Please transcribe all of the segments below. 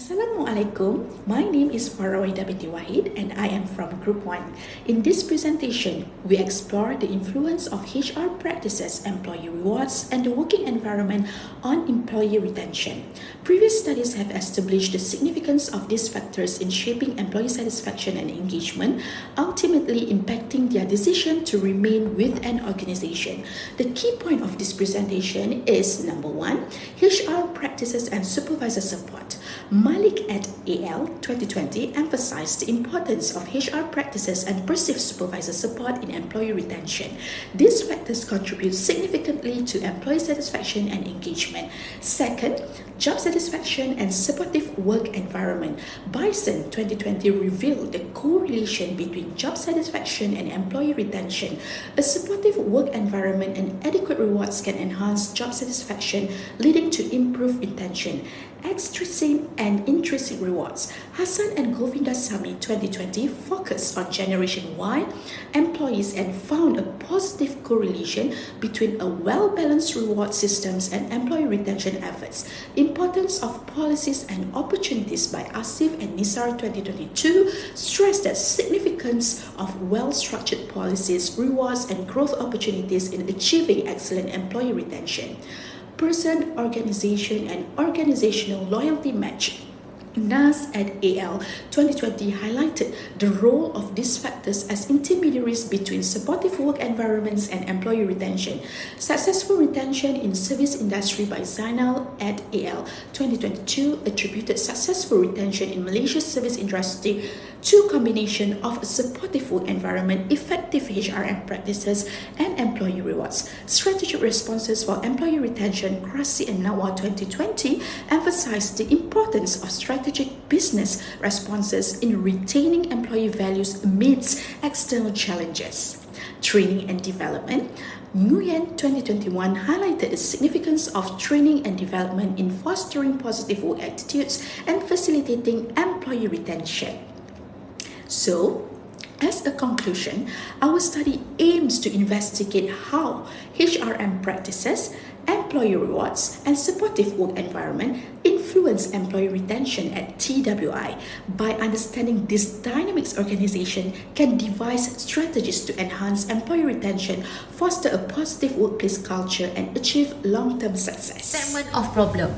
Assalamualaikum. My name is FARAH binti WAHID and I am from Group 1. In this presentation, we explore the influence of HR practices, employee rewards, and the working environment on employee retention. Previous studies have established the significance of these factors in shaping employee satisfaction and engagement, ultimately impacting their decision to remain with an organization. The key point of this presentation is number 1, HR practices and supervisor support. Malik et al. 2020 emphasized the importance of HR practices and perceived supervisor support in employee retention. These factors contribute significantly to employee satisfaction and engagement. Second, job satisfaction and supportive work environment. Bison 2020 revealed the correlation between job satisfaction and employee retention. A supportive work environment and adequate rewards can enhance job satisfaction, leading to improved retention. Extrinsic and intrinsic rewards. Hassan and Govindasamy 2020 focused on Generation Y employees and found a positive correlation between a well-balanced reward systems and employee retention efforts. Importance of policies and opportunities by Asif and Nisar 2022 stressed the significance of well-structured policies, rewards, and growth opportunities in achieving excellent employee retention. Person, organization, and organizational loyalty match. Nas et al. 2020 highlighted the role of these factors as intermediaries between supportive work environments and employee retention. Successful retention in service industry by Zainal et al. 2022 attributed successful retention in Malaysia's service industry to combination of a supportive work environment, effective HRM practices, and employee rewards. Strategic responses for employee retention, Krasi and Nawa 2020 emphasized the importance of strategic business responses in retaining employee values amidst external challenges. Training and development. Nguyen 2021 highlighted the significance of training and development in fostering positive work attitudes and facilitating employee retention. So, as a conclusion, our study aims to investigate how HRM practices, employee rewards, and supportive work environment influence employee retention at TWI. By understanding these dynamics, organization can devise strategies to enhance employee retention, foster a positive workplace culture, and achieve long-term success. Segment of problem.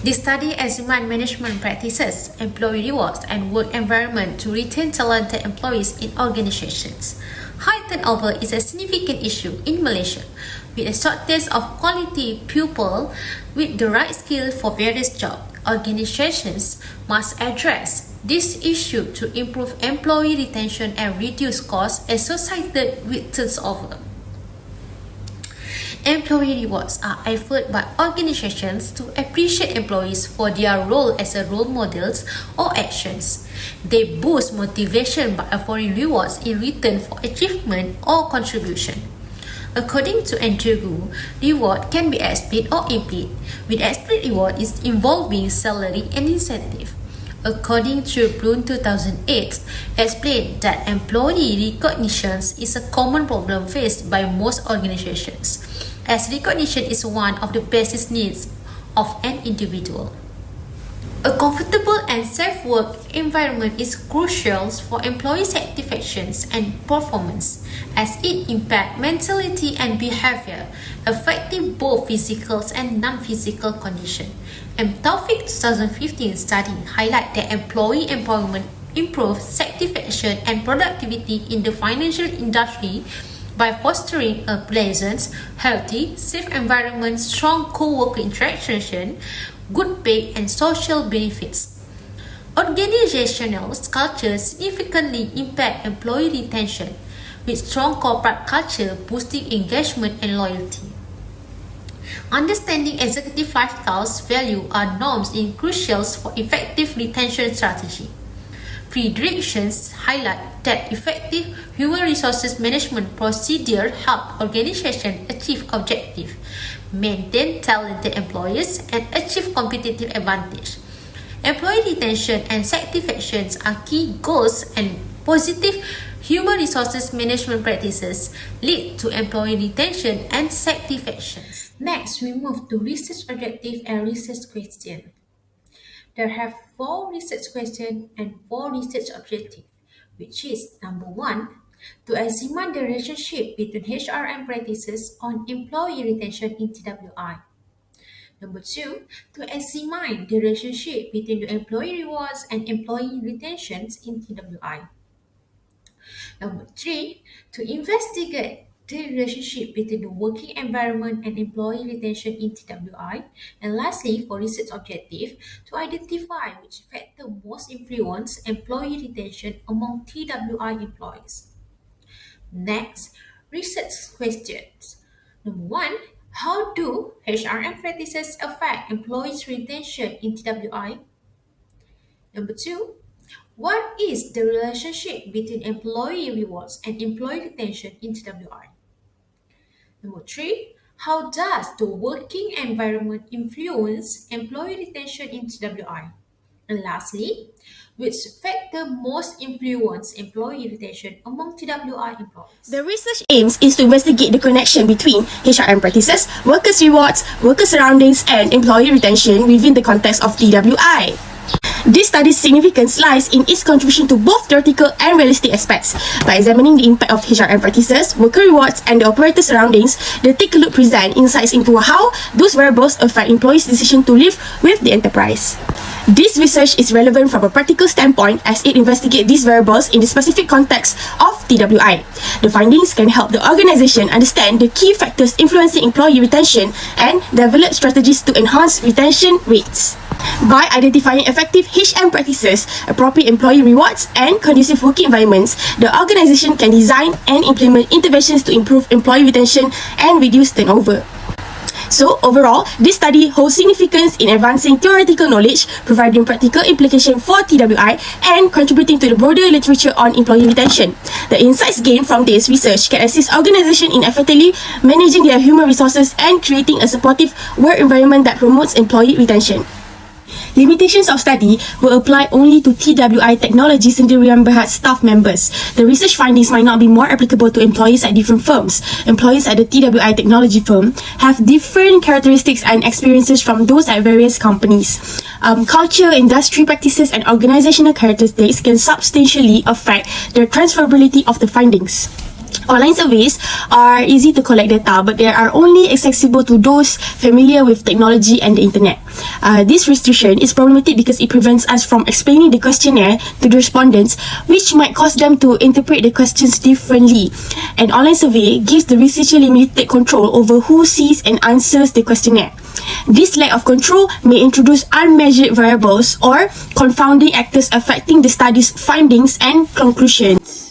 This study examined management practices, employee rewards, and work environment to retain talented employees in organizations. High turnover is a significant issue in Malaysia, with a shortage of quality people with the right skill for various jobs. Organizations must address this issue to improve employee retention and reduce costs associated with turnover. Employee rewards are efforts by organizations to appreciate employees for their role as a role models or actions. They boost motivation by offering rewards in return for achievement or contribution. According to Andrew, reward can be explicit or implicit, with explicit reward is involving salary and incentive. According to Bloom 2008, explained that employee recognition is a common problem faced by most organizations, as recognition is one of the basic needs of an individual. A comfortable and safe work environment is crucial for employee satisfaction and performance, as it impacts mentality and behavior, affecting both physical and non-physical conditions. Taufik 2015 study highlights that employee empowerment improves satisfaction and productivity in the financial industry by fostering a pleasant, healthy, safe environment, strong co-worker interaction, good pay, and social benefits. Organizational culture significantly impact employee retention, with strong corporate culture boosting engagement and loyalty. Understanding executive lifestyles, value, and norms is crucial for effective retention strategy. Predictions highlight that effective human resources management procedures help organizations achieve objectives, maintain talented employees, and achieve competitive advantage. Employee retention and satisfaction are key goals, and positive human resources management practices lead to employee retention and satisfaction. Next, we move to research objective and research question. There have 4 research questions and 4 research objectives, which is number 1, to examine the relationship between HRM practices on employee retention in TWI. Number 2, to examine the relationship between the employee rewards and employee retentions in TWI. Number 3, to investigate the relationship between the working environment and employee retention in TWI. And lastly, for research objective, to identify which factor most influence employee retention among TWI employees. Next, research questions. Number 1, how do HRM practices affect employees' retention in TWI? Number 2, what is the relationship between employee rewards and employee retention in TWI? Number 3, how does the working environment influence employee retention in TWI? And lastly, which factor most influence employee retention among TWI employees? The research aims is to investigate the connection between HRM practices, workers' rewards, worker surroundings, and employee retention within the context of TWI. This study's significance lies in its contribution to both theoretical and realistic aspects. By examining the impact of HRM practices, worker rewards, and the operator surroundings, the Take a Look present insights into how those variables affect employees' decision to live with the enterprise. This research is relevant from a practical standpoint as it investigates these variables in the specific context of TWI. The findings can help the organization understand the key factors influencing employee retention and develop strategies to enhance retention rates. By identifying effective HM practices, appropriate employee rewards, and conducive working environments, the organization can design and implement interventions to improve employee retention and reduce turnover. So, overall, this study holds significance in advancing theoretical knowledge, providing practical implication for TWI, and contributing to the broader literature on employee retention. The insights gained from this research can assist organizations in effectively managing their human resources and creating a supportive work environment that promotes employee retention. Limitations of study will apply only to TWI Technology Sdn Bhd staff members. The research findings might not be more applicable to employees at different firms. Employees at the TWI Technology firm have different characteristics and experiences from those at various companies. Culture, industry practices, and organizational characteristics can substantially affect the transferability of the findings. Online surveys are easy to collect data, but they are only accessible to those familiar with technology and the internet. This restriction is problematic because it prevents us from explaining the questionnaire to the respondents, which might cause them to interpret the questions differently. An online survey gives the researcher limited control over who sees and answers the questionnaire. This lack of control may introduce unmeasured variables or confounding factors affecting the study's findings and conclusions.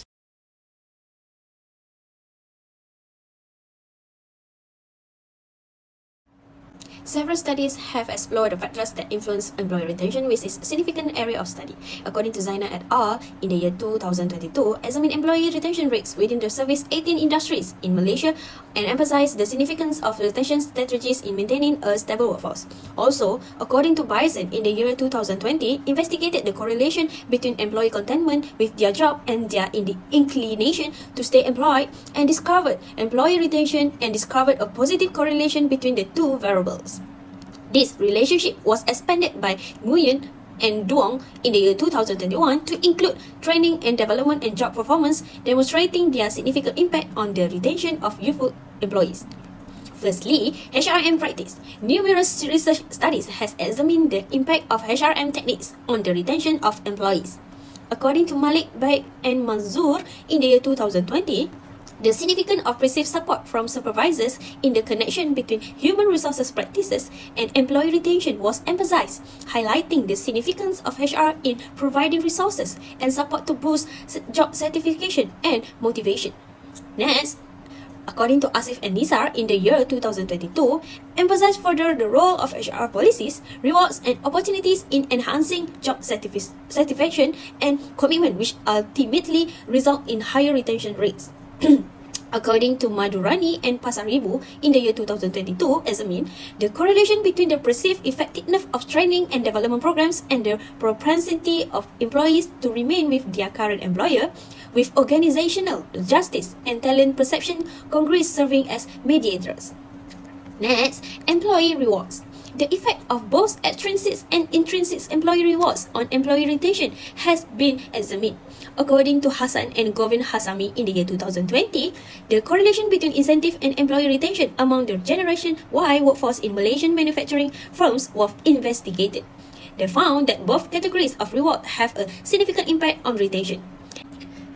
Several studies have explored the factors that influence employee retention, which is a significant area of study. According to Zaina et al., in the year 2022, examined employee retention rates within the service 18 industries in Malaysia and emphasized the significance of retention strategies in maintaining a stable workforce. Also, according to Bison, in the year 2020, investigated the correlation between employee contentment with their job and their inclination to stay employed, and discovered employee retention and discovered a positive correlation between the two variables. This relationship was expanded by Nguyen and Duong in the year 2021 to include training and development and job performance, demonstrating their significant impact on the retention of youthful employees. Firstly, HRM practice. Numerous research studies has examined the impact of HRM techniques on the retention of employees. According to Malik, Baik, and Manzoor in the year 2020, the significance of perceived support from supervisors in the connection between human resources practices and employee retention was emphasized, highlighting the significance of HR in providing resources and support to boost job certification and motivation. Next, according to Asif and Nizar in the year 2022, emphasized further the role of HR policies, rewards, and opportunities in enhancing job satisfaction and commitment, which ultimately result in higher retention rates. According to Madhurani and Pasaribu in the year 2022, examined the correlation between the perceived effectiveness of training and development programs and the propensity of employees to remain with their current employer, with organizational justice and talent perception congruence serving as mediators. Next, employee rewards. The effect of both extrinsic and intrinsic employee rewards on employee retention has been examined. According to Hassan and Govin Hassami in the year 2020, the correlation between incentive and employee retention among the Generation Y workforce in Malaysian manufacturing firms was investigated. They found that both categories of reward have a significant impact on retention.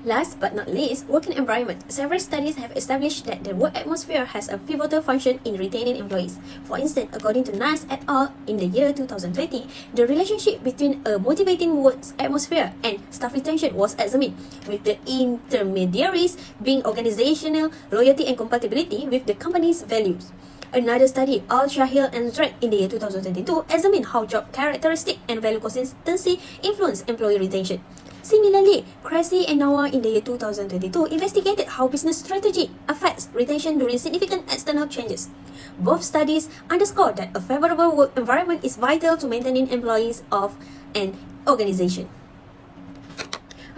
Last but not least, working environment. Several studies have established that the work atmosphere has a pivotal function in retaining employees. For instance, according to NAS et al. In the year 2020, the relationship between a motivating work atmosphere and staff retention was examined, with the intermediaries being organizational loyalty and compatibility with the company's values. Another study, Al-Shahil and Drake in the year 2022, examined how job characteristic and value consistency influence employee retention. Similarly, Cressy and Nawa in the year 2022 investigated how business strategy affects retention during significant external changes. Both studies underscore that a favorable work environment is vital to maintaining employees of an organization.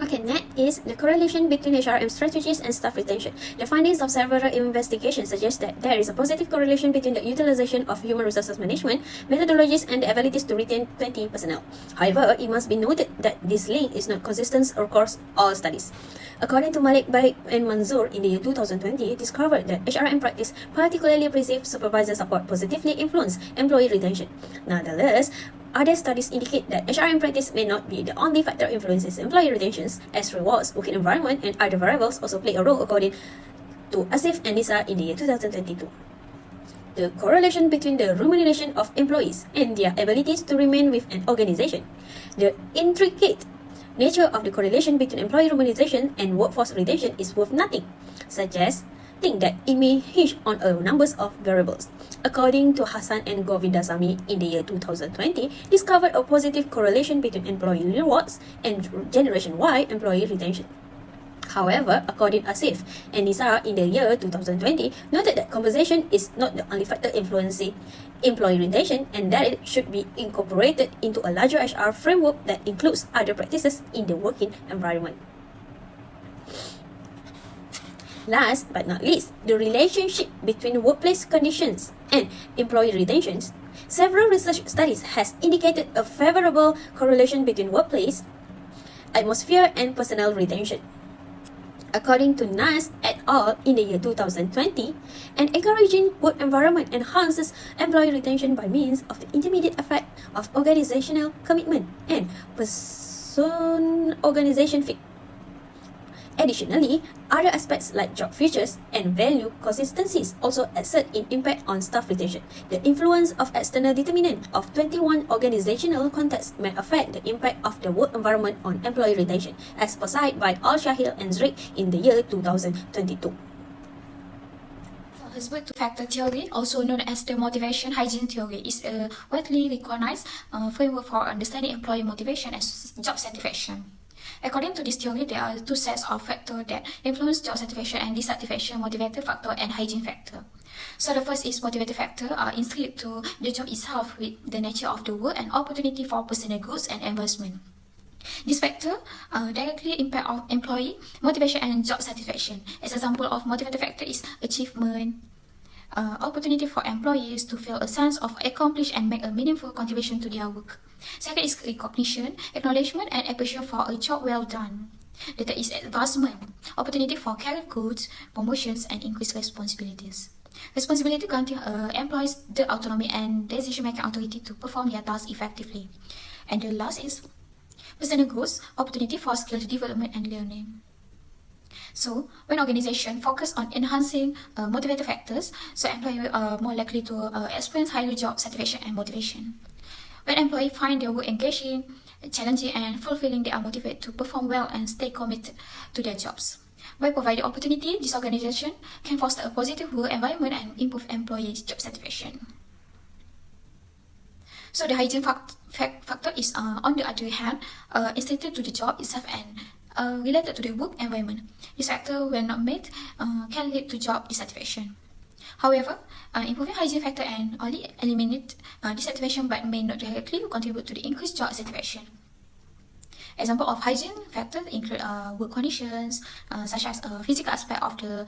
Okay, next is the correlation between HRM strategies and staff retention. The findings of several investigations suggest that there is a positive correlation between the utilization of human resources management methodologies and the abilities to retain 20 personnel. However, it must be noted that this link is not consistent across all studies. According to Malik Baik and Manzoor in the year 2020, it discovered that HRM practice, particularly perceived supervisor support, positively influence employee retention. Nonetheless, other studies indicate that HRM practice may not be the only factor influencing employee retentions, as rewards, working environment, and other variables also play a role, according to Asif and Nisa in the year 2022. The correlation between the remuneration of employees and their abilities to remain with an organization. The intricate nature of the correlation between employee remuneration and workforce retention is worth nothing, such as think that it may hinge on a numbers of variables. According to Hassan and Govindasamy in the year 2020, discovered a positive correlation between employee rewards and Generation Y employee retention. However, according to Asif and Nisa in the year 2020, noted that compensation is not the only factor influencing employee retention and that it should be incorporated into a larger HR framework that includes other practices in the working environment. Last but not least, the relationship between workplace conditions and employee retention. Several research studies has indicated a favorable correlation between workplace atmosphere and personnel retention. According to Nas et al. In the year 2020, an encouraging work environment enhances employee retention by means of the intermediate effect of organizational commitment and person-organization fit. Additionally, other aspects like job features and value consistencies also exert an impact on staff retention. The influence of external determinant of 21 organizational contexts may affect the impact of the work environment on employee retention, as specified by Al-Shahil and Drake in the year 2022. Husband to factor theory, also known as the motivation hygiene theory, is a widely recognized framework for understanding employee motivation and job satisfaction. According to this theory, there are two sets of factors that influence job satisfaction and dissatisfaction: motivator factor and hygiene factor. So the first is motivator factor, inscribed to the job itself with the nature of the work and opportunity for personal growth and investment. This factor directly impact on employee motivation and job satisfaction. As an example of motivator factor is achievement, opportunity for employees to feel a sense of accomplishment and make a meaningful contribution to their work. Second is recognition, acknowledgement, and appreciation for a job well done. The third is advancement, opportunity for career growth, promotions, and increased responsibilities. Responsibility granting employees the autonomy and decision-making authority to perform their tasks effectively. And the last is personal growth, opportunity for skill development and learning. So, when organizations focus on enhancing motivator factors, so employees are more likely to experience higher job satisfaction and motivation. When employees find their work engaging, challenging, and fulfilling, they are motivated to perform well and stay committed to their jobs. By providing opportunity, this organization can foster a positive work environment and improve employees' job satisfaction. So the hygiene factor is, on the other hand, instituted to the job itself and related to the work environment. This factor, when not met, can lead to job dissatisfaction. However, improving hygiene factor and only eliminate dissatisfaction but may not directly contribute to the increased job satisfaction. Example of hygiene factors include work conditions, such as physical aspect of the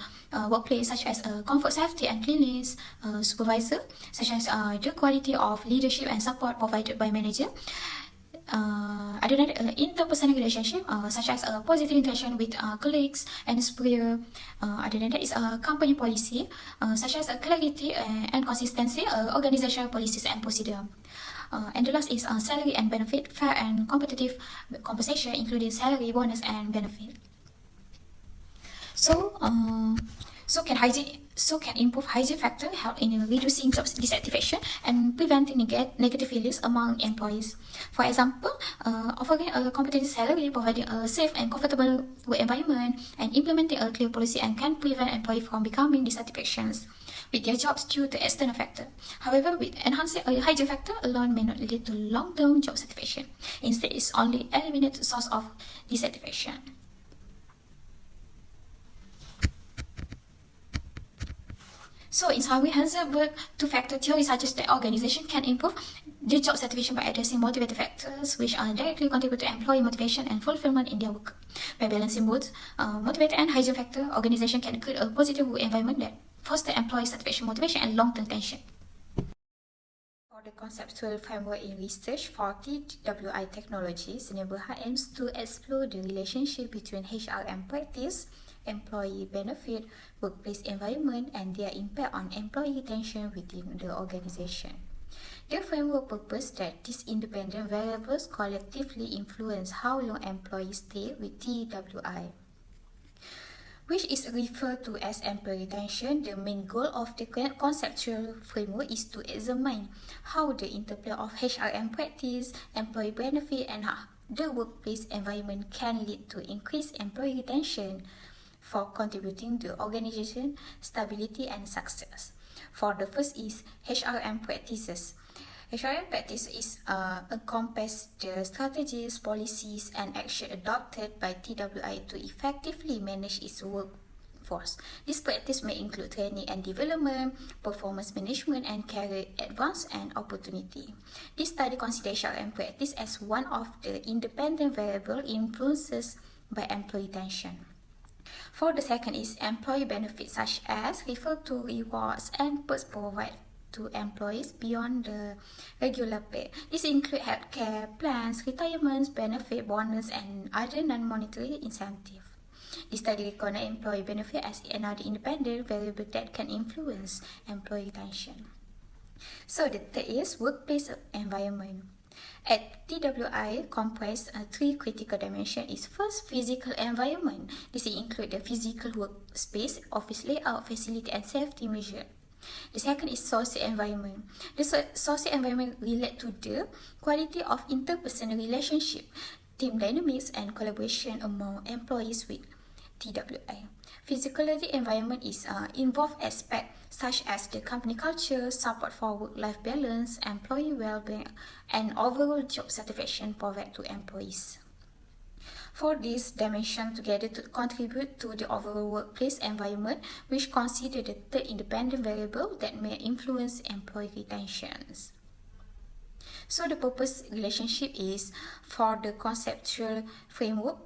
workplace, such as comfort, safety, and cleanliness, supervisor, such as the quality of leadership and support provided by manager. Other than interpersonal relationship, such as positive interaction with colleagues and superior. Other than that is company policy, such as clarity and consistency, organizational policies and procedure. And the last is salary and benefit, fair and competitive compensation, including salary, bonus, and benefit. So can improve hygiene factor help in reducing job dissatisfaction and preventing negative feelings among employees. For example, offering a competitive salary, providing a safe and comfortable work environment, and implementing a clear policy and can prevent employees from becoming dissatisfied with their jobs due to external factor. However, with enhancing a hygiene factor alone may not lead to long-term job satisfaction. Instead, it's only eliminate the source of dissatisfaction. So in summary, Heisenberg two-factor theory suggests that organization can improve the job satisfaction by addressing motivating factors which directly contribute to employee motivation and fulfillment in their work. By balancing both motivator and hygiene factor, organization can create a positive work environment that foster employee satisfaction, motivation, and long-term retention. For the conceptual framework in research for TWI technologies, NBH8A aims to explore the relationship between HR and practice, employee benefit, workplace environment, and their impact on employee retention within the organization. The framework purpose that these independent variables collectively influence how long employees stay with TWI, which is referred to as employee retention. The main goal of the conceptual framework is to examine how the interplay of HR and practice, employee benefit, and the workplace environment can lead to increased employee retention for contributing to organization stability and success. For the first is HR and practices. HR and practice is encompass the strategies, policies, and action adopted by TWI to effectively manage its workforce. This practice may include training and development, performance management, and career advance and opportunity. This study considers HR and practice as one of the independent variable influences by employee retention. For the second is employee benefits, such as refer to rewards and perks provided to employees beyond the regular pay. This include healthcare plans, retirements, benefit, bonus, and other non-monetary incentives. This study recognizes employee benefit as another independent variable that can influence employee retention. So the third is workplace environment. At TWI comprise three critical dimensions. Is first, physical environment. This includes the physical workspace, office layout, facility, and safety measure. The second is social environment. The social environment relates to the quality of interpersonal relationship, team dynamics, and collaboration among employees with TWI. Physicality environment is involved aspects such as the company culture, support for work-life balance, employee well-being, and overall job satisfaction provided to employees. For this dimension together to contribute to the overall workplace environment, which consider the third independent variable that may influence employee retentions. So the purpose relationship is for the conceptual framework: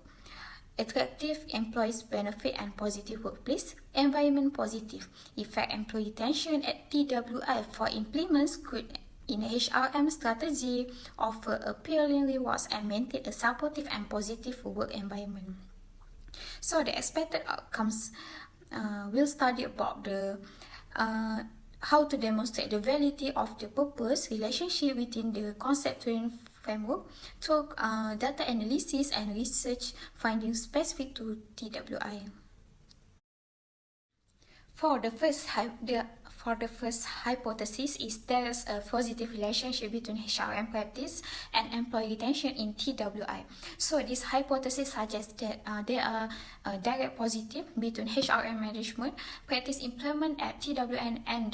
attractive employees benefit and positive workplace environment positive effect employee retention at TWI. For implements could in HRM strategy offer appealing rewards and maintain a supportive and positive work environment. So the expected outcomes will study about the how to demonstrate the validity of the purpose relationship within the conceptual framework through data analysis and research findings specific to TWI. For the first hypothesis is there is a positive relationship between HR and practice and employee retention in TWI. So this hypothesis suggests that there are direct positive between HR and management, practice employment at TWI, and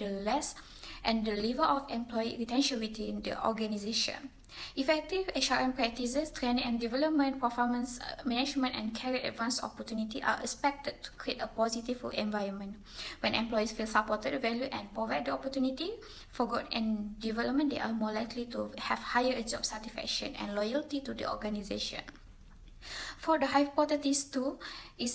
the level of employee retention within the organization. Effective HRM practices, training and development, performance management, and career advance opportunity are expected to create a positive work environment. When employees feel supported, valued, and provide the opportunity for growth and development, they are more likely to have higher job satisfaction and loyalty to the organization. For the hypothesis 2,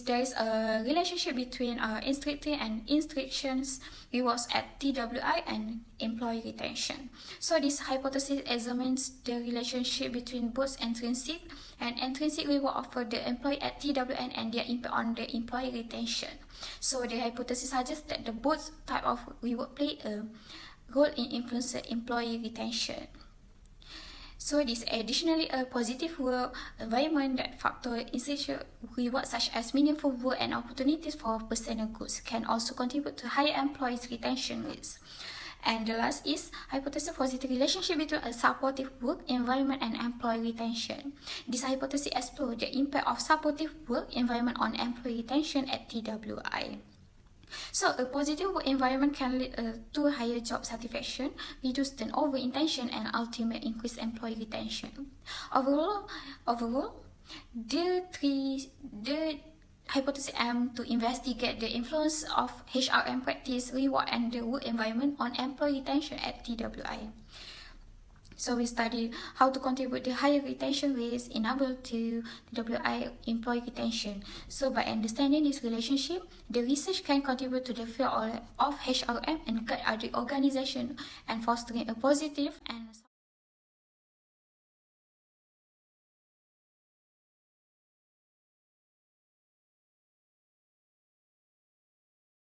there is a relationship between intrinsic and instructions rewards at TWI and employee retention. So this hypothesis examines the relationship between both intrinsic and extrinsic reward offered the employee at TWN and their impact on the employee retention. So the hypothesis suggests that the both type of reward play a role in influencing employee retention. So this additionally a positive work environment that factor essential rewards such as meaningful work and opportunities for personal goods can also contribute to higher employees retention rates. And the last is hypothesis positive relationship between a supportive work environment and employee retention. This hypothesis explores the impact of supportive work environment on employee retention at TWI. So a positive work environment can lead to higher job satisfaction, reduce turnover intention, and ultimately increase employee retention. Overall, the hypothesis aim to investigate the influence of HRM practice, reward, and the work environment on employee retention at TWI. So we study how to contribute the higher retention rates enable to TWI employee retention. So by understanding this relationship, the research can contribute to the field of HRM and guide other organization and fostering a positive and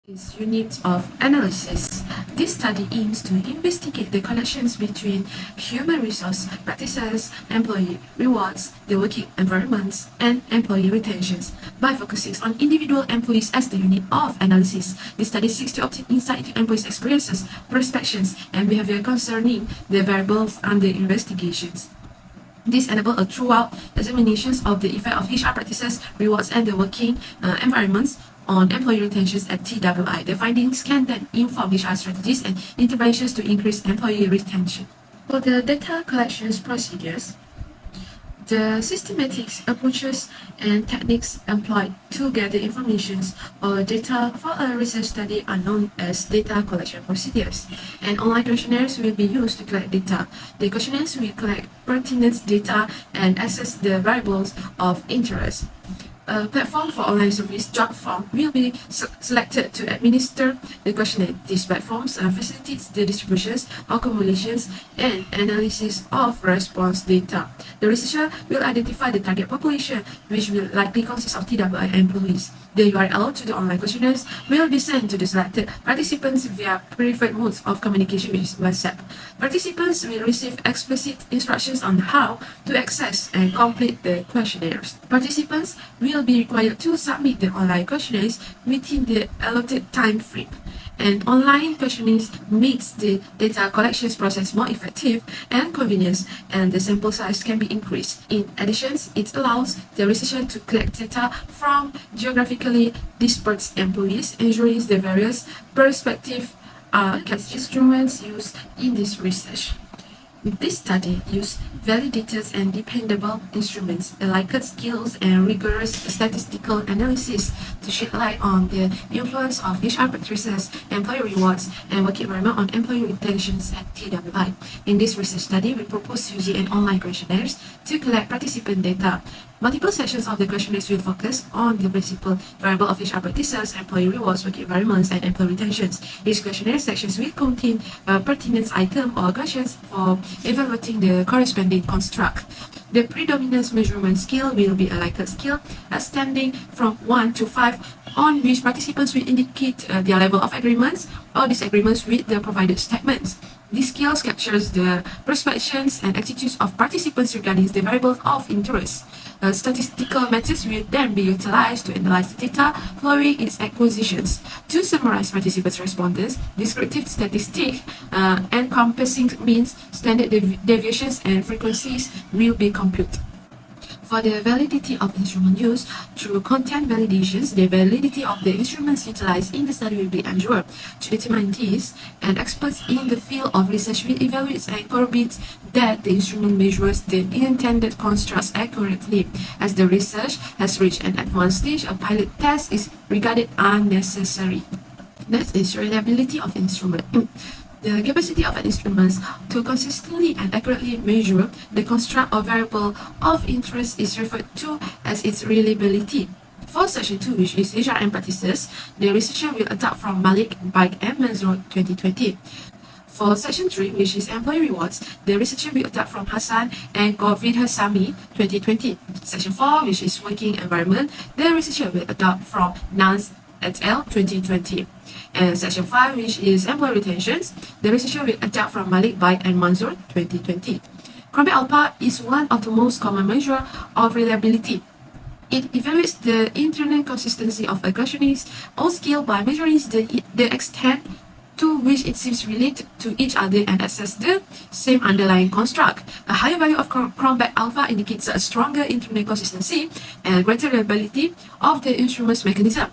This unit of analysis. This study aims to investigate the connections between human resource practices, employee rewards, the working environments, and employee retentions. By focusing on individual employees as the unit of analysis, this study seeks to obtain insight into employees' experiences, perceptions, and behavior concerning the variables under investigations. This enables a thorough examinations of the effect of HR practices, rewards, and the working environments on employee retentions at TWI. The findings can then inform HR strategies and interventions to increase employee retention. For the data collections procedures, the systematic approaches and techniques employed to gather information or data for a research study are known as data collection procedures. And online questionnaires will be used to collect data. The questionnaires will collect pertinent data and assess the variables of interest. A platform for online service job form will be selected to administer the questionnaire. These platforms facilitate the distributions, accumulations, and analysis of response data. The researcher will identify the target population, which will likely consist of TWI employees. The URL to the online questionnaires will be sent to the selected participants via preferred modes of communication, which is WhatsApp. Participants will receive explicit instructions on how to access and complete the questionnaires. Participants will be required to submit the online questionnaires within the allotted time frame. And online questionnaires makes the data collections process more effective and convenient, and the sample size can be increased. In addition, it allows the researcher to collect data from geographically dispersed employees, ensuring the various perspective instruments used in this research. This study used validated and dependable instruments, Likert skills, and rigorous statistical analysis to shed light on the influence of HR practices, employee rewards, and work environment on employee retentions at TWI. In this research study, we propose using an online questionnaires to collect participant data. Multiple sections of the questionnaires will focus on the principal variable of HR practices, employee rewards, work environments, and employee retentions. Each questionnaire sections will contain pertinent item or questions for evaluating the corresponding construct. The predominant measurement scale will be a Likert scale, extending from 1 to 5, on which participants will indicate their level of agreements or disagreements with the provided statements. This scale captures the perceptions and attitudes of participants regarding the variables of interest. Statistical methods will then be utilized to analyze the data following its acquisitions. To summarize participants' responses, descriptive statistics encompassing means, standard deviations, and frequencies will be computed. For the validity of instrument use, through content validations, the validity of the instruments utilized in the study will be ensured. To determine this, and experts in the field of research will evaluate and corroborate that the instrument measures the intended constructs accurately. As the research has reached an advanced stage, a pilot test is regarded unnecessary. Next is reliability of instrument. the capacity of an instrument to consistently and accurately measure the construct or variable of interest is referred to as its reliability. For section 2, which is HRM practices, the researcher will adopt from Malik, Baik and Manzoor 2020. For section 3, which is employee rewards, the researcher will adopt from Hassan and Govind Sami 2020. Section 4, which is working environment, the researcher will adopt from Naz et al. 2020. And section 5, which is employee retentions, the researcher will adopt from Malik, Baik and Manzoor 2020. Cronbach alpha is one of the most common measures of reliability. It evaluates the internal consistency of a questionnaire or skill by measuring the extent to which it seems related to each other and access the same underlying construct. A higher value of Cronbach alpha indicates a stronger internal consistency and greater reliability of the instrument's mechanism.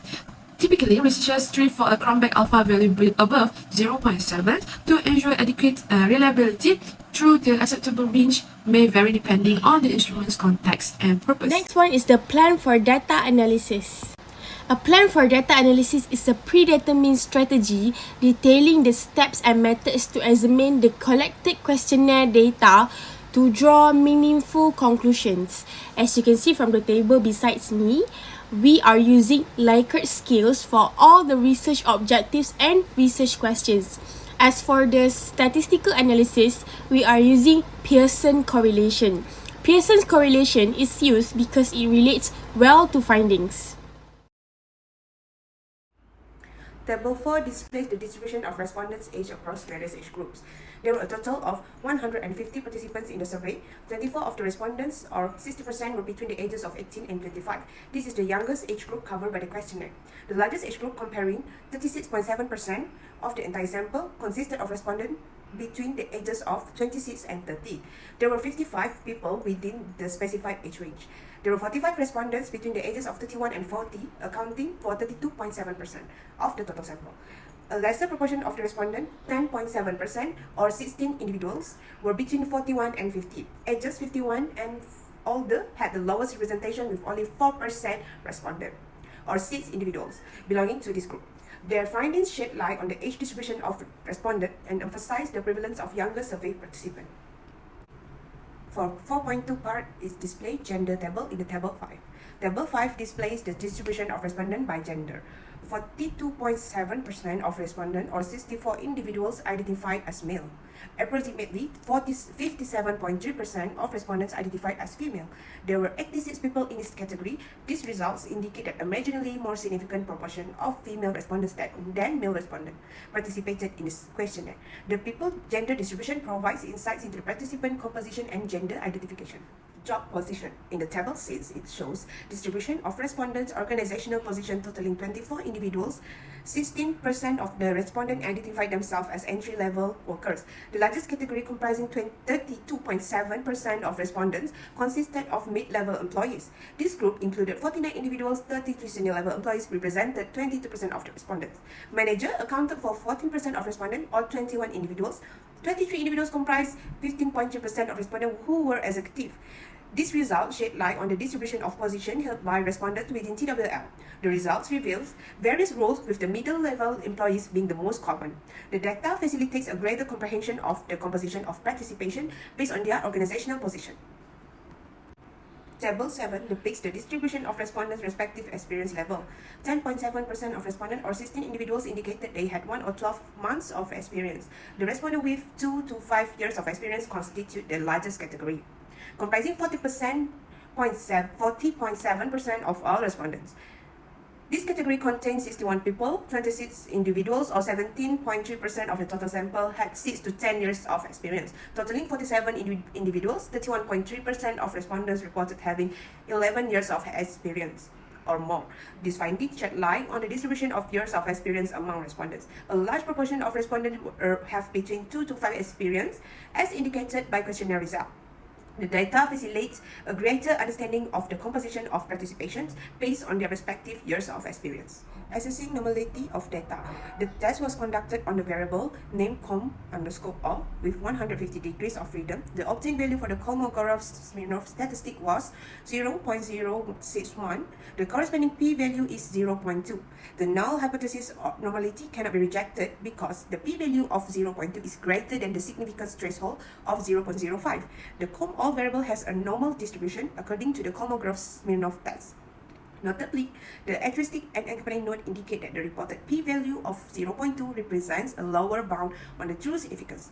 Typically, researchers strive for a Cronbach alpha value above 0.7 to ensure adequate reliability, though the acceptable range may vary depending on the instrument's context and purpose. Next one is the plan for data analysis. A plan for data analysis is a predetermined strategy detailing the steps and methods to examine the collected questionnaire data to draw meaningful conclusions. As you can see from the table besides me, we are using Likert scales for all the research objectives and research questions. As for the statistical analysis, we are using Pearson correlation. Pearson's correlation is used because it relates well to findings. Table 4 displays the distribution of respondents' age across various age groups. There were a total of 150 participants in the survey. 24 of the respondents, or 60%, were between the ages of 18 and 25. This is the youngest age group covered by the questionnaire. The largest age group, comparing 36.7% of the entire sample, consisted of respondents between the ages of 26 and 30. There were 55 people within the specified age range. There were 45 respondents between the ages of 31 and 40, accounting for 32.7% of the total sample. A lesser proportion of the respondents, 10.7% or 16 individuals, were between 41 and 50. Ages 51 and older had the lowest representation with only 4% respondent, or 6 individuals belonging to this group. Their findings shed light on the age distribution of respondents and emphasize the prevalence of younger survey participants. For 4.2 part is displayed gender table in the table 5. Table 5 displays the distribution of respondents by gender. 42.7% of respondents, or 64 individuals, identified as male. Approximately 57.3% of respondents identified as female. There were 86 people in this category. These results indicate that a marginally more significant proportion of female respondents than male respondents participated in this questionnaire. The people gender distribution provides insights into the participant composition and gender identification. Job position. In the table 6, it shows distribution of respondents' organizational position totaling 24 individuals. 16% of the respondents identified themselves as entry-level workers. The largest category, comprising 32.7% of respondents, consisted of mid-level employees. This group included 49 individuals. 33 senior-level employees represented 22% of the respondents. Manager accounted for 14% of respondents, or 21 individuals. 23 individuals comprised 15.3% of respondents who were executive. This result shed light on the distribution of position held by respondents within TWL. The results reveals various roles, with the middle-level employees being the most common. The data facilitates a greater comprehension of the composition of participation based on their organizational position. Table 7 depicts the distribution of respondents' respective experience level. 10.7% of respondents, or 16 individuals, indicated they had 1 or 12 months of experience. The respondents with 2 to 5 years of experience constitute the largest category, comprising 40.7% of all respondents. This category contains 61 people. 26 individuals, or 17.3% of the total sample, had 6 to 10 years of experience, totaling 47 individuals. 31.3% of respondents reported having 11 years of experience or more. This finding shed light on the distribution of years of experience among respondents. A large proportion of respondents have between 2 to 5 experience, as indicated by questionnaire result. The data facilitates a greater understanding of the composition of participants based on their respective years of experience. Assessing normality of data. The test was conducted on the variable named com_all with 150 degrees of freedom. The obtained value for the Kolmogorov-Smirnov statistic was 0.061. The corresponding p-value is 0.2. The null hypothesis of normality cannot be rejected because the p-value of 0.2 is greater than the significance threshold of 0.05. The all variable has a normal distribution according to the Kolmogorov-Smirnov test. Notably, the asterisk and accompanying note indicate that the reported p-value of 0.2 represents a lower bound on the true significance.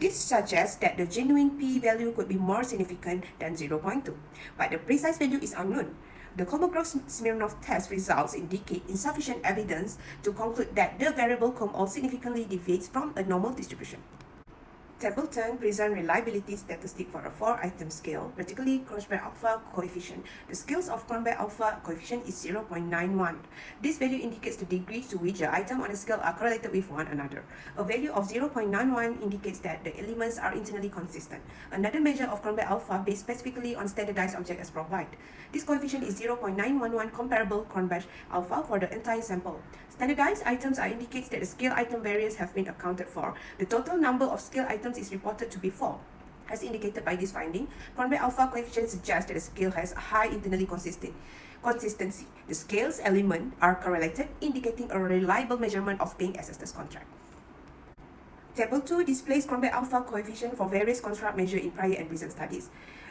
This suggests that the genuine p-value could be more significant than 0.2, but the precise value is unknown. The Kolmogorov-Smirnov test results indicate insufficient evidence to conclude that the variable com all significantly deviates from a normal distribution. Table 10 presents reliability statistic for a 4-item scale, particularly Kronberg alpha coefficient. The scales of Kronberg alpha coefficient is 0.91. This value indicates the degree to which the items on the scale are correlated with one another. A value of 0.91 indicates that the elements are internally consistent. Another measure of Kronberg alpha based specifically on standardized objects as provided. This coefficient is 0.911 comparable Kronberg alpha for the entire sample. Standardized items indicates that the scale item variance have been accounted for. The total number of scale items is reported to be 4. As indicated by this finding, Kronberg alpha coefficient suggests that the scale has a high internally consistency. The scales elements are correlated, indicating a reliable measurement of paying ancestors contract. Table 2 displays Kronberg alpha coefficient for various construct measured in prior and recent studies.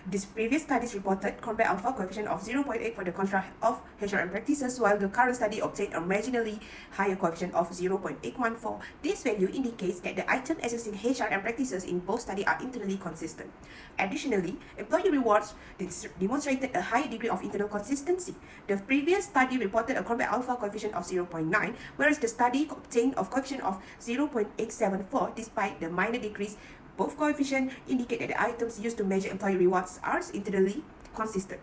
These previous studies reported Kronberg alpha coefficient of 0.8 for the construct of HRM practices, while the current study obtained a marginally higher coefficient of 0.814. This value indicates that the items assessing HRM practices in both studies are internally consistent. Additionally, employee rewards demonstrated a high degree of internal consistency. The previous study reported a Kronberg alpha coefficient of 0.9, whereas the study obtained a coefficient of 0.874 despite the minor decrease. Both coefficients indicate that the items used to measure employee rewards are internally consistent.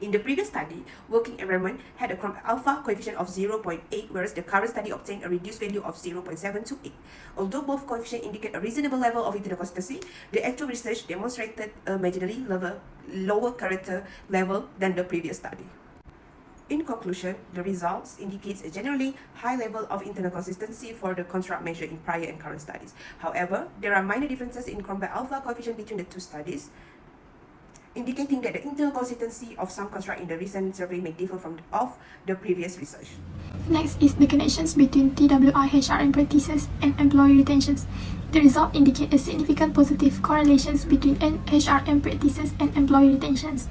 In the previous study, working environment had a Kronberg alpha coefficient of 0.8, whereas the current study obtained a reduced value of 0.728. Although both coefficients indicate a reasonable level of internal consistency, the actual research demonstrated a marginally lower character level than the previous study. In conclusion, the results indicates a generally high level of internal consistency for the construct measured in prior and current studies. However, there are minor differences in Kronberg alpha coefficient between the two studies, indicating that the internal consistency of some construct in the recent survey may differ from of the previous research. Next is the connections between TWI HRM practices and employee retentions. The result indicate a significant positive correlations between HRM practices and employee retentions.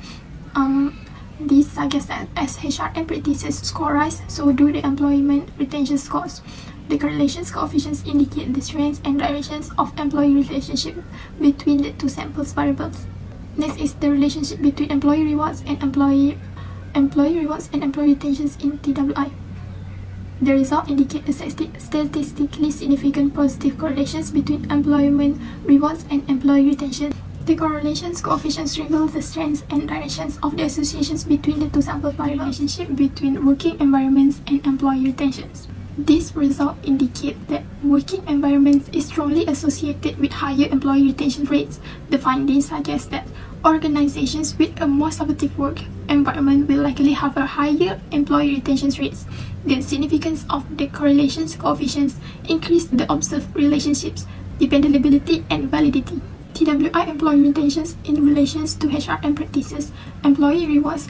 This suggests that as HRM practices score rise, so do the employment retention scores. The correlations coefficients indicate the strengths and directions of employee relationship between the two samples variables. Next is the relationship between employee rewards and employee retentions in TWI. The result indicate a statistically significant positive correlations between employment rewards and employee retention. The correlations coefficients reveal the strengths and directions of the associations between the two sample variables. Relationship between working environments and employee retentions. This result indicate that working environments is strongly associated with higher employee retention rates. The findings suggest that organizations with a more supportive work environment will likely have a higher employee retention rates. The significance of the correlations coefficients increase the observed relationships, dependability, and validity. TWI employee retentions in relations to HRM practices, employee rewards,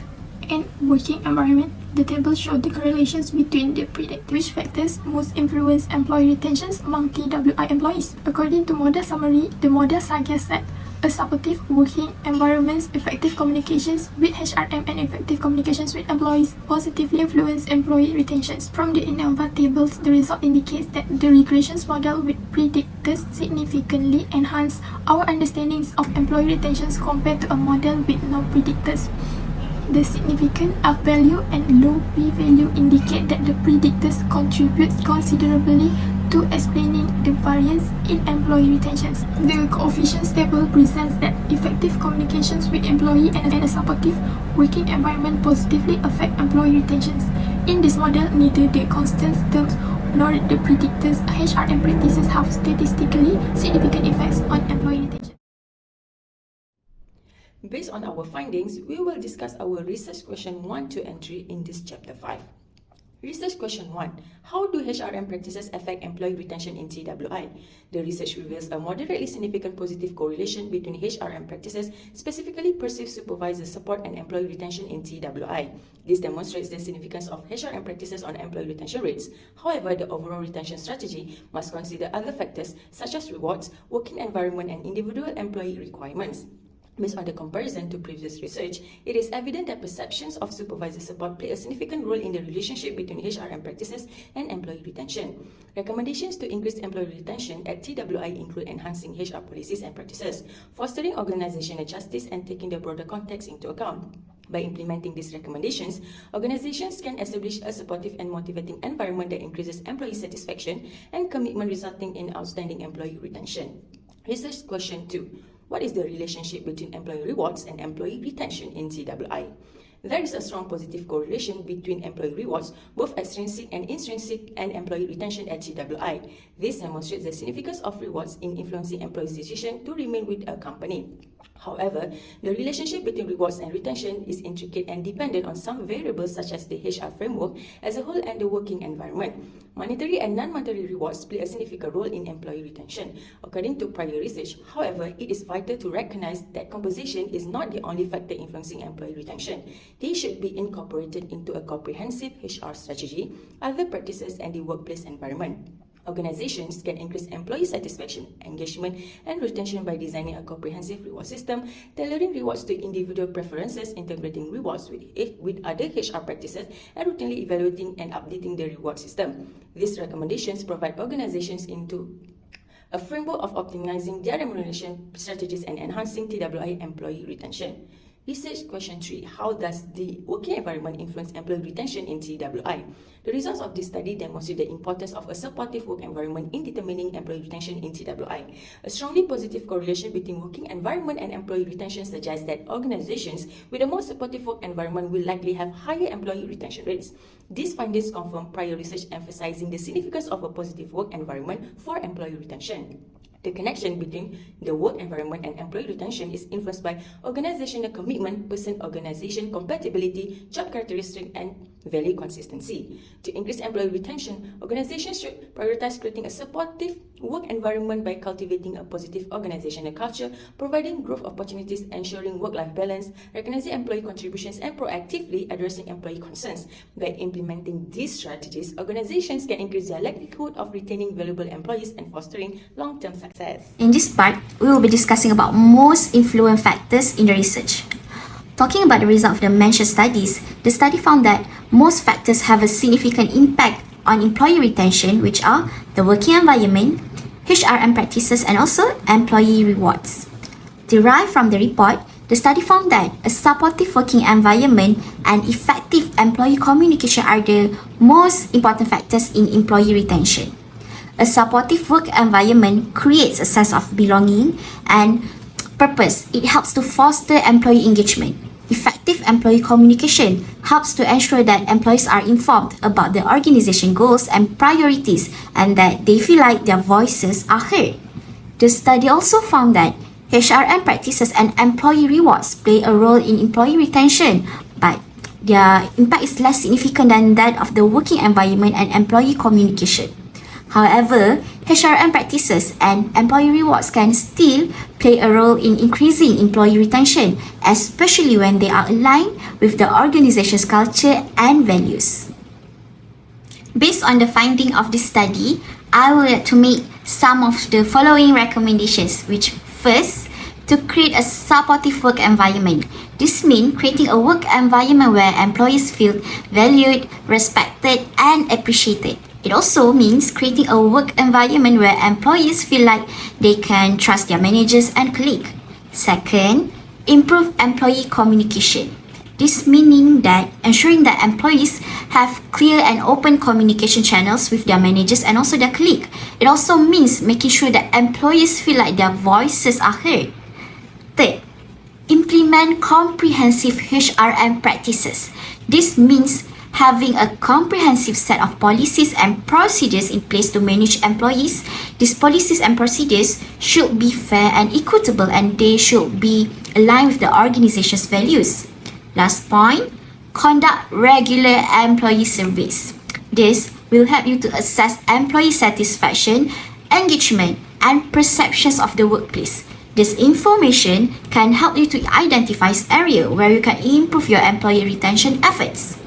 and working environment. The table shows the correlations between the predicted which factors most influence employee retentions among TWI employees. According to model summary, the model suggests that a supportive working environment's effective communications with HRM and effective communications with employees positively influence employee retentions. From the INNOVA tables, the result indicates that the regressions model with predictors significantly enhance our understandings of employee retentions compared to a model with no predictors. The significant F value and low P value indicate that the predictors contribute considerably to explaining the variance in employee retentions. The coefficients table presents that effective communications with employee and a supportive working environment positively affect employee retentions. In this model, neither the constant terms nor the predictors HRM practices have statistically significant effects on employee retention. Based on our findings, we will discuss our research question 1, 2, and 3 in this chapter 5. Research question 1. How do HRM practices affect employee retention in TWI? The research reveals a moderately significant positive correlation between HRM practices, specifically perceived supervisor support and employee retention in TWI. This demonstrates the significance of HRM practices on employee retention rates. However, the overall retention strategy must consider other factors such as rewards, working environment, and individual employee requirements. Based on the comparison to previous research, it is evident that perceptions of supervisor support play a significant role in the relationship between HRM practices and employee retention. Recommendations to increase employee retention at TWI include enhancing HR policies and practices, fostering organizational justice, and taking the broader context into account. By implementing these recommendations, organizations can establish a supportive and motivating environment that increases employee satisfaction and commitment, resulting in outstanding employee retention. Research question 2. What is the relationship between employee rewards and employee retention in TWI? There is a strong positive correlation between employee rewards, both extrinsic and intrinsic, and employee retention at TWI. This demonstrates the significance of rewards in influencing employees' decision to remain with a company. However, the relationship between rewards and retention is intricate and dependent on some variables such as the HR framework as a whole and the working environment. Monetary and non-monetary rewards play a significant role in employee retention. According to prior research, however, it is vital to recognize that compensation is not the only factor influencing employee retention. They should be incorporated into a comprehensive HR strategy, other practices, and the workplace environment. Organizations can increase employee satisfaction, engagement, and retention by designing a comprehensive reward system, tailoring rewards to individual preferences, integrating rewards with other HR practices, and routinely evaluating and updating the reward system. These recommendations provide organizations into a framework of optimizing their remuneration strategies and enhancing TWI employee retention. Research question 3. How does the working environment influence employee retention in TWI? The results of this study demonstrate the importance of a supportive work environment in determining employee retention in TWI. A strongly positive correlation between working environment and employee retention suggests that organizations with a more supportive work environment will likely have higher employee retention rates. These findings confirm prior research emphasizing the significance of a positive work environment for employee retention. The connection between the work environment and employee retention is influenced by organizational commitment, person-organization compatibility, job characteristics, and value consistency. To increase employee retention, organizations should prioritize creating a supportive work environment by cultivating a positive organizational culture, providing growth opportunities, ensuring work-life balance, recognizing employee contributions, and proactively addressing employee concerns. By implementing these strategies, organizations can increase their likelihood of retaining valuable employees and fostering long-term success. In this part, we will be discussing about most influent factors in the research. Talking about the result of the mentioned studies, the study found that most factors have a significant impact on employee retention, which are the working environment, HRM practices, and also employee rewards. Derived from the report, the study found that a supportive working environment and effective employee communication are the most important factors in employee retention. A supportive work environment creates a sense of belonging and purpose. It helps to foster employee engagement. Effective employee communication helps to ensure that employees are informed about the organization goals and priorities and that they feel like their voices are heard. The study also found that HRM practices and employee rewards play a role in employee retention, but their impact is less significant than that of the working environment and employee communication. However, HRM practices and employee rewards can still play a role in increasing employee retention, especially when they are aligned with the organization's culture and values. Based on the finding of this study, I would like to make some of the following recommendations, which first, to create a supportive work environment. This means creating a work environment where employees feel valued, respected, and appreciated. It also means creating a work environment where employees feel like they can trust their managers and colleagues. Second, improve employee communication. This meaning that ensuring that employees have clear and open communication channels with their managers and also their colleagues. It also means making sure that employees feel like their voices are heard. Third, implement comprehensive HRM practices. This means having a comprehensive set of policies and procedures in place to manage employees. These policies and procedures should be fair and equitable, and they should be align with the organization's values. Last point, conduct regular employee surveys. This will help you to assess employee satisfaction, engagement, and perceptions of the workplace. This information can help you to identify areas where you can improve your employee retention efforts.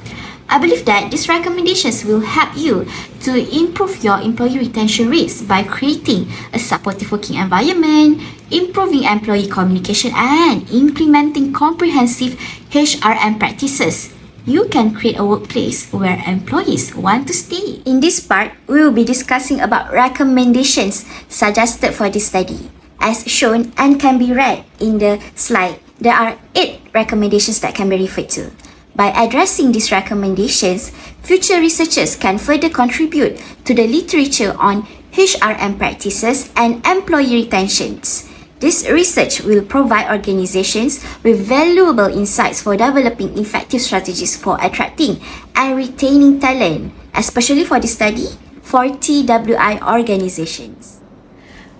I believe that these recommendations will help you to improve your employee retention rates by creating a supportive working environment, improving employee communication, and implementing comprehensive HRM practices. You can create a workplace where employees want to stay. In this part, we will be discussing about recommendations suggested for this study. As shown and can be read in the slide, there are 8 recommendations that can be referred to. By addressing these recommendations, future researchers can further contribute to the literature on HRM practices and employee retentions. This research will provide organizations with valuable insights for developing effective strategies for attracting and retaining talent, especially for this study for TWI organizations.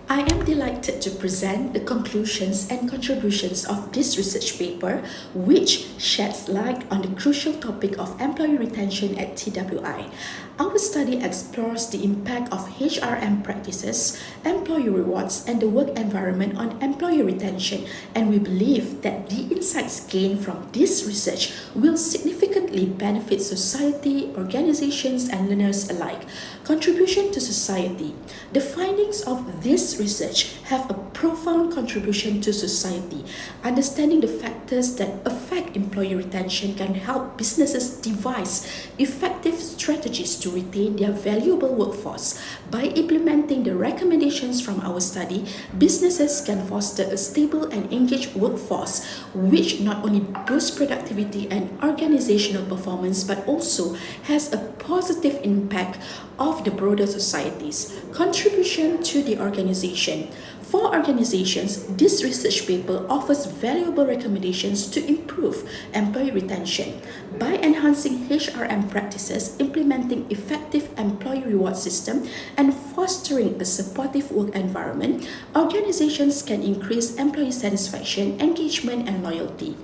I am delighted to present the conclusions and contributions of this research paper, which sheds light on the crucial topic of employee retention at TWI. Our study explores the impact of HRM practices, employee rewards, and the work environment on employee retention, and we believe that the insights gained from this research will significantly benefit society, organizations, and learners alike. Contribution to society. The findings of this research have a profound contribution to society. Understanding the factors that affect employee retention can help businesses devise effective strategies to retain their valuable workforce. By implementing the recommendations from our study, businesses can foster a stable and engaged workforce, which not only boosts productivity and organizational performance, but also has a positive impact of the broader societies. Contribution to the organization. For organizations, this research paper offers valuable recommendations to improve employee retention. By enhancing HRM practices, implementing effective employee reward system, and fostering a supportive work environment, organizations can increase employee satisfaction, engagement, and loyalty.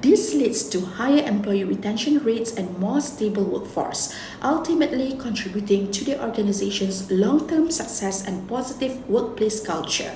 This leads to higher employee retention rates and more stable workforce, ultimately contributing to the organization's long-term success and positive workplace culture.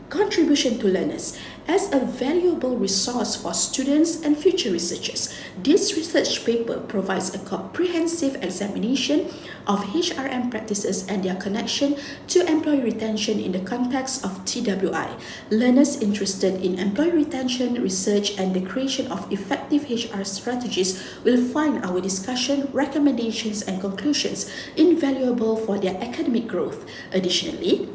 Contribution to learners. As a valuable resource for students and future researchers, this research paper provides a comprehensive examination of HRM practices and their connection to employee retention in the context of TWI. Learners interested in employee retention research and the creation of effective HR strategies will find our discussion, recommendations, and conclusions invaluable for their academic growth. Additionally,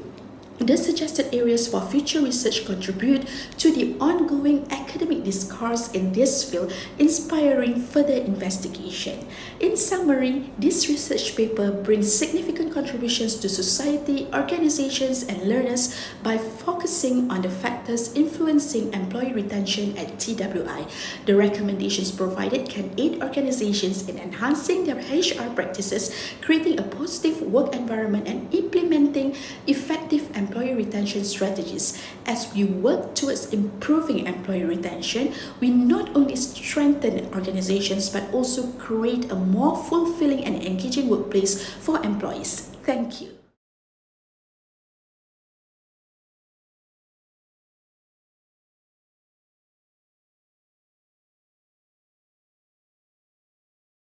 the suggested areas for future research contribute to the ongoing academic discourse in this field, inspiring further investigation. In summary, this research paper brings significant contributions to society, organizations, and learners by focusing on the factors influencing employee retention at TWI. The recommendations provided can aid organizations in enhancing their HR practices, creating a positive work environment, and implementing effective employee retention strategies. As we work towards improving employee retention, we not only strengthen organizations but also create a more fulfilling and engaging workplace for employees. Thank you.